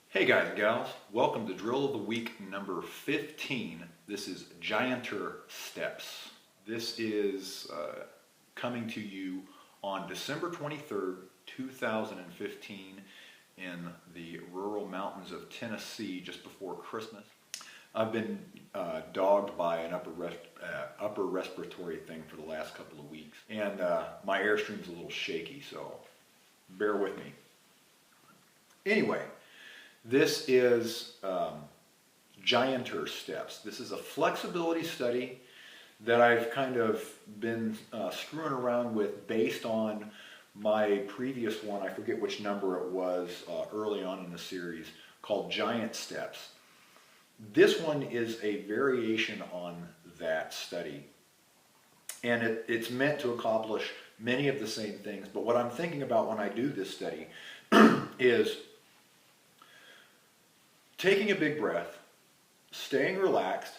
Hey guys and gals, welcome to Drill of the Week number 15. This is Gianter Steps. This is coming to you on December 23rd, 2015 in the rural mountains of Tennessee just before Christmas. I've been dogged by an upper respiratory thing for the last couple of weeks, and my airstream's a little shaky, so bear with me. Anyway, this is Gianter Steps. This is a flexibility study that I've kind of been screwing around with based on my previous one. I forget which number it was early on in the series, called Giant Steps. This one is a variation on that study, and it's meant to accomplish many of the same things. But what I'm thinking about when I do this study is taking a big breath, staying relaxed,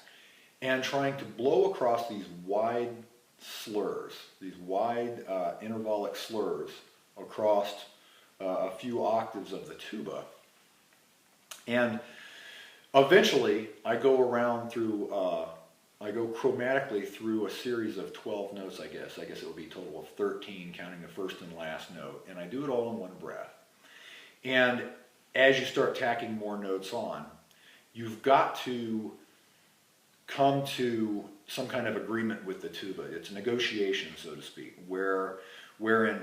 and trying to blow across these wide slurs, these wide intervallic slurs across a few octaves of the tuba. And eventually, I go around through, I go chromatically through a series of 12 notes, I guess. I guess it would be a total of 13, counting the first and last note. And I do it all in one breath. And as you start tacking more notes on, you've got to come to some kind of agreement with the tuba. It's a negotiation, so to speak, wherein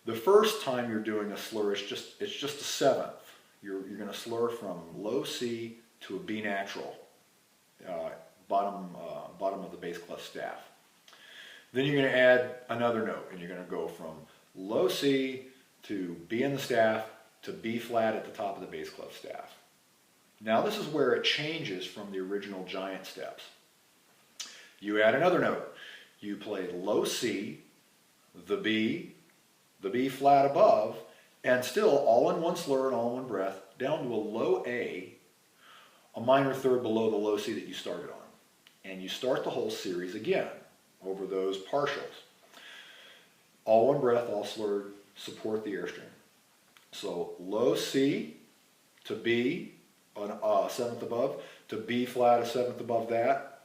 the first time you're doing a slur, it's just a seventh. You're going to slur from low C to a B natural, bottom of the bass clef staff. Then you're going to add another note, and you're going to go from low C to B in the staff to B flat at the top of the bass clef staff. Now this is where it changes from the original Giant Steps. You add another note. You play low C, the B flat above, and still all in one slur and all in one breath, down to a low A minor third below the low C that you started on. And you start the whole series again over those partials. All one breath, all slurred, support the airstream. So low C to B, a seventh above, to B flat, a seventh above that,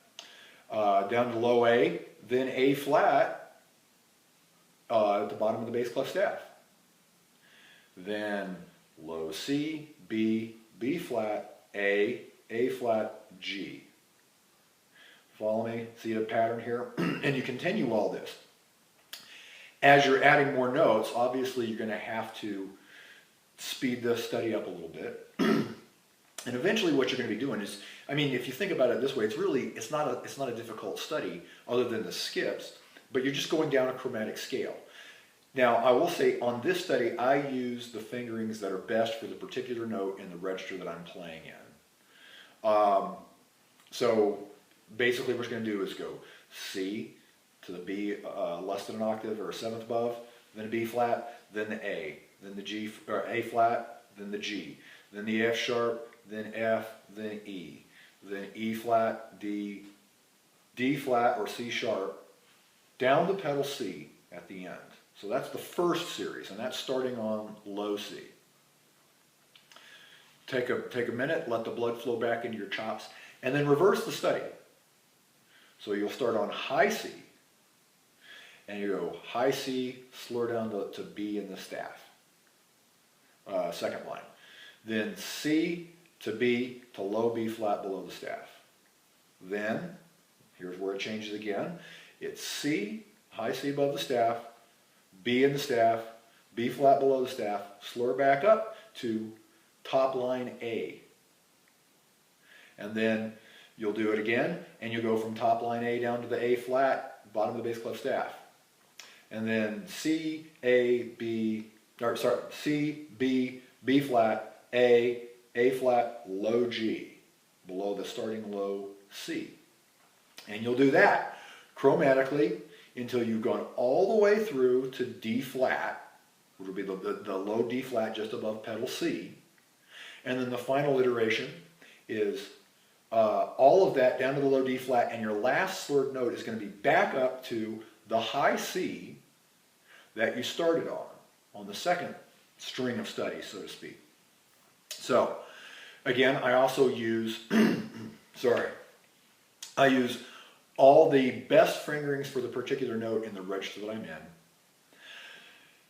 down to low A, then A flat at the bottom of the bass clef staff. Then low C, B, B flat, A flat, G. Follow me? See the pattern here? And you continue all this. As you're adding more notes, obviously you're going to have to speed this study up a little bit. And eventually what you're going to be doing is, I mean, if you think about it this way, it's not a difficult study other than the skips, but you're just going down a chromatic scale. Now, I will say on this study, I use the fingerings that are best for the particular note in the register that I'm playing in. So basically what you're going to do is go C to the B less than an octave or a seventh above, then a B flat, then the A, then the G, or A flat, then the G, then the F sharp, then F, then E, then E flat, D, D flat or C sharp, down to pedal C at the end. So that's the first series, and that's starting on low C. Take a minute, let the blood flow back into your chops, and then reverse the study. So you'll start on high C, and you go high C, slur down to B in the staff. Second line. Then C to B to low B flat below the staff. Then, here's where it changes again. It's C, high C above the staff, B in the staff, B flat below the staff, slur back up to top line A. And then you'll do it again, and you'll go from top line A down to the A flat, bottom of the bass clef staff. And then C, A, B, or sorry, C, B, B flat, A flat, low G, below the starting low C. And you'll do that chromatically until you've gone all the way through to D flat, which will be the low D flat just above pedal C. And then the final iteration is all of that down to the low D flat, and your last slurred note is going to be back up to the high C that you started on the second string of studies, so to speak. So Again, I also use, I use all the best fingerings for the particular note in the register that I'm in.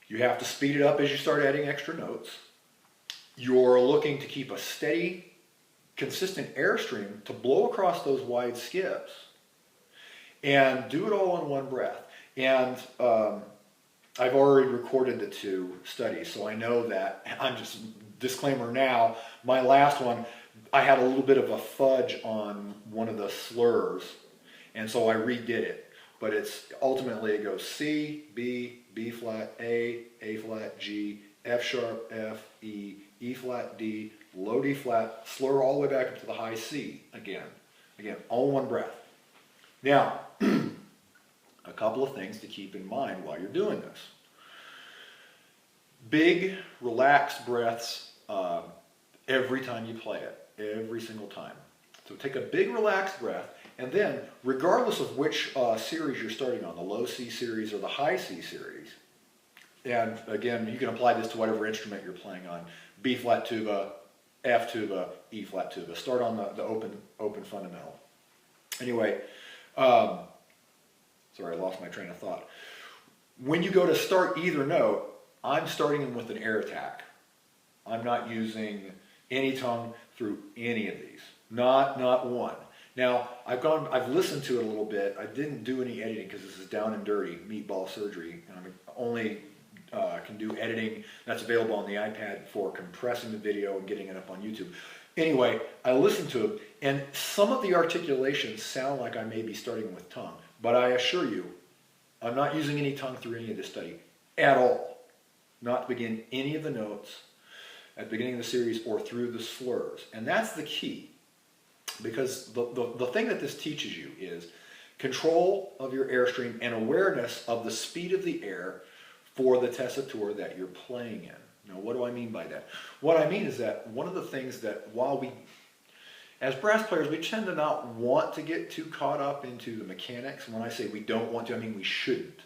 You have to speed it up as you start adding extra notes. You're looking to keep a steady, consistent airstream to blow across those wide skips and do it all in one breath. And I've already recorded the two studies, so I know that. I'm just, disclaimer now, my last one, I had a little bit of a fudge on one of the slurs, and so I redid it. But it's ultimately, it goes C, B, B flat, A flat, G, F sharp, F, E, E flat, D, low D flat, slur all the way back up to the high C again. Again, all in one breath. Now, a couple of things to keep in mind while you're doing this. Big, relaxed breaths every time you play it, every single time. So take a big, relaxed breath, and then, regardless of which series you're starting on, the low C series or the high C series, and again, you can apply this to whatever instrument you're playing on, B flat tuba, F tuba, E flat tuba. Start on the open fundamental. Anyway, sorry, I lost my train of thought. When you go to start either note, I'm starting them with an air attack. I'm not using any tongue through any of these. Not one. Now, I've listened to it a little bit. I didn't do any editing because this is down and dirty, meatball surgery, and I only can do editing that's available on the iPad for compressing the video and getting it up on YouTube. Anyway, I listened to it, and some of the articulations sound like I may be starting with tongue, but I assure you, I'm not using any tongue through any of this study at all. Not to begin any of the notes at the beginning of the series or through the slurs. And that's the key, because the thing that this teaches you is control of your airstream and awareness of the speed of the air for the tessitura that you're playing in. Now, what do I mean by that? What I mean is that one of the things that, while we, as brass players, we tend to not want to get too caught up into the mechanics. And when I say we don't want to, I mean we shouldn't.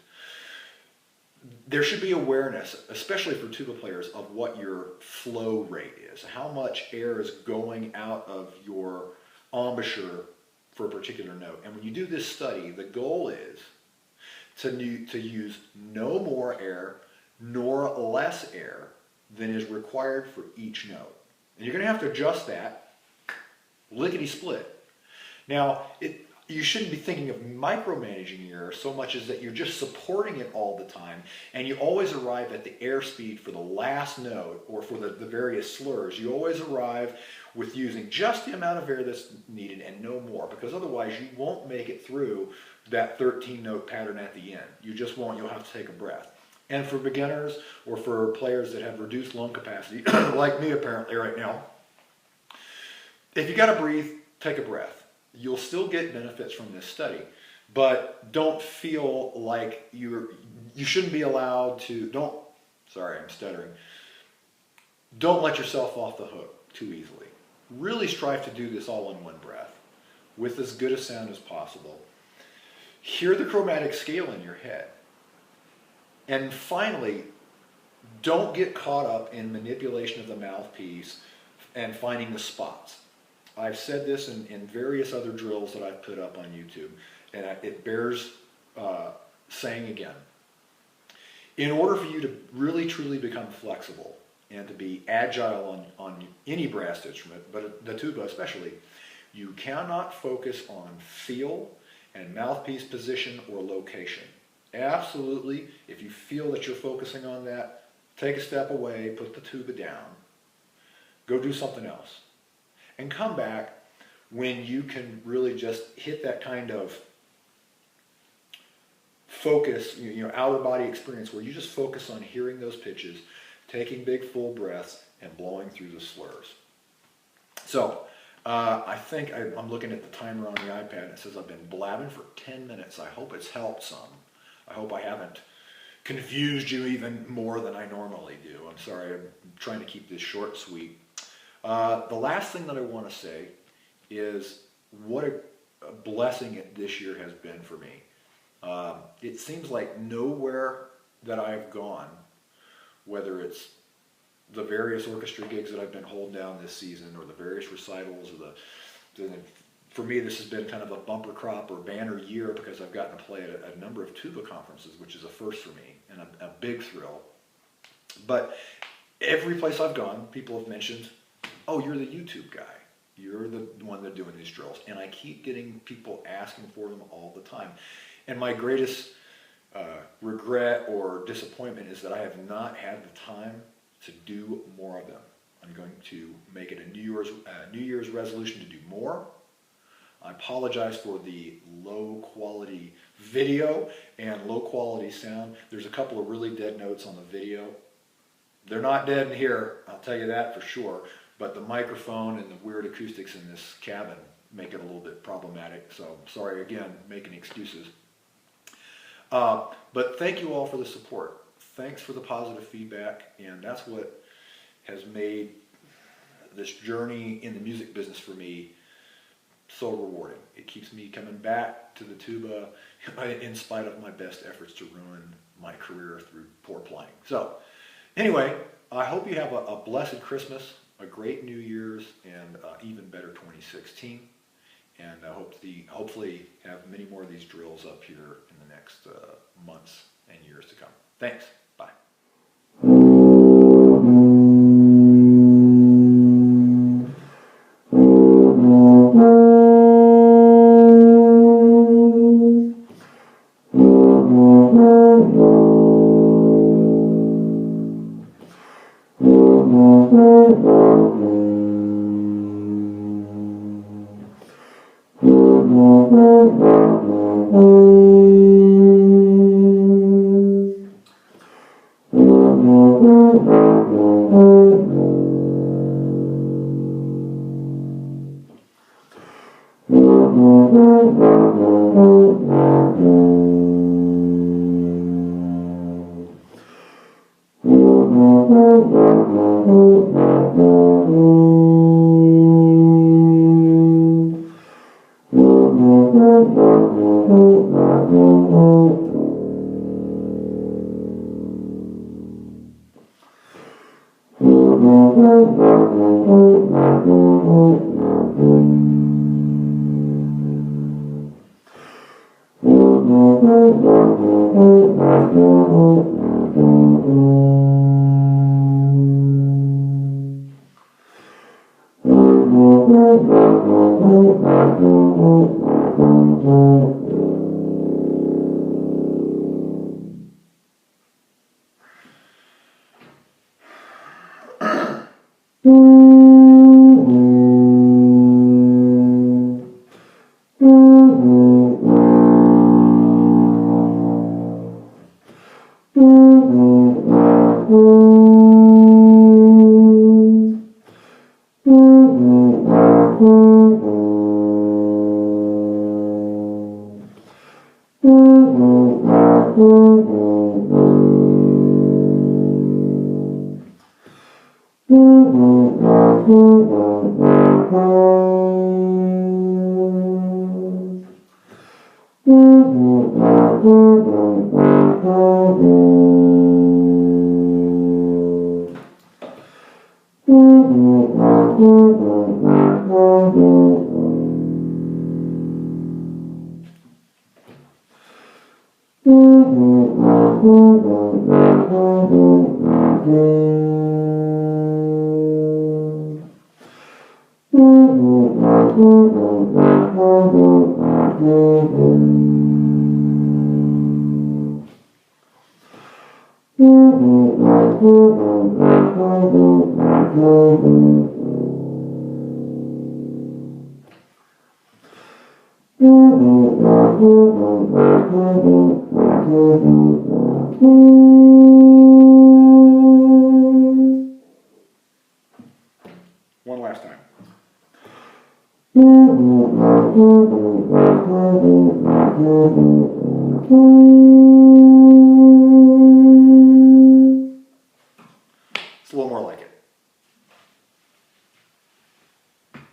There should be awareness, especially for tuba players, of what your flow rate is, how much air is going out of your embouchure for a particular note. And when you do this study, the goal is to use no more air nor less air than is required for each note. And you're going to have to adjust that lickety-split. Now, you shouldn't be thinking of micromanaging your air so much as that you're just supporting it all the time, and you always arrive at the airspeed for the last note or for the various slurs. You always arrive with using just the amount of air that's needed and no more, because otherwise you won't make it through that 13-note pattern at the end. You just won't. You'll have to take a breath. And for beginners or for players that have reduced lung capacity, like me apparently right now, if you got to breathe, take a breath. You'll still get benefits from this study, but don't feel like you shouldn't be allowed to, sorry, I'm stuttering. Don't let yourself off the hook too easily. Really strive to do this all in one breath with as good a sound as possible. Hear the chromatic scale in your head. And finally, don't get caught up in manipulation of the mouthpiece and finding the spots. I've said this in various other drills that I've put up on YouTube, and it bears saying again. In order for you to really truly become flexible and to be agile on any brass instrument, but the tuba especially, you cannot focus on feel and mouthpiece position or location. Absolutely, if you feel that you're focusing on that, take a step away, put the tuba down, go do something else. And come back when you can really just hit that kind of focus, outer body experience where you just focus on hearing those pitches, taking big full breaths, and blowing through the slurs. So, I think I'm looking at the timer on the iPad and it says I've been blabbing for 10 minutes. I hope it's helped some. I hope I haven't confused you even more than I normally do. I'm sorry, I'm trying to keep this short, sweet. The last thing that I want to say is what a blessing this year has been for me. It seems like nowhere that I've gone, whether it's the various orchestra gigs that I've been holding down this season, or the various recitals, or for me, this has been kind of a bumper crop or banner year because I've gotten to play at a number of tuba conferences, which is a first for me and a big thrill. But every place I've gone, people have mentioned, oh, you're the YouTube guy. You're the one that's doing these drills. And I keep getting people asking for them all the time. And my greatest regret or disappointment is that I have not had the time to do more of them. I'm going to make it a New Year's resolution to do more. I apologize for the low quality video and low quality sound. There's a couple of really dead notes on the video. They're not dead in here, I'll tell you that for sure, but the microphone and the weird acoustics in this cabin make it a little bit problematic, so sorry again, making excuses. But thank you all for the support. Thanks for the positive feedback, and that's what has made this journey in the music business for me so rewarding. It keeps me coming back to the tuba in spite of my best efforts to ruin my career through poor playing. So anyway, I hope you have a blessed Christmas, a great New Year's, and even better 2016. And I hopefully have many more of these drills up here in the next months and years to come. Thanks. Bye. One last time.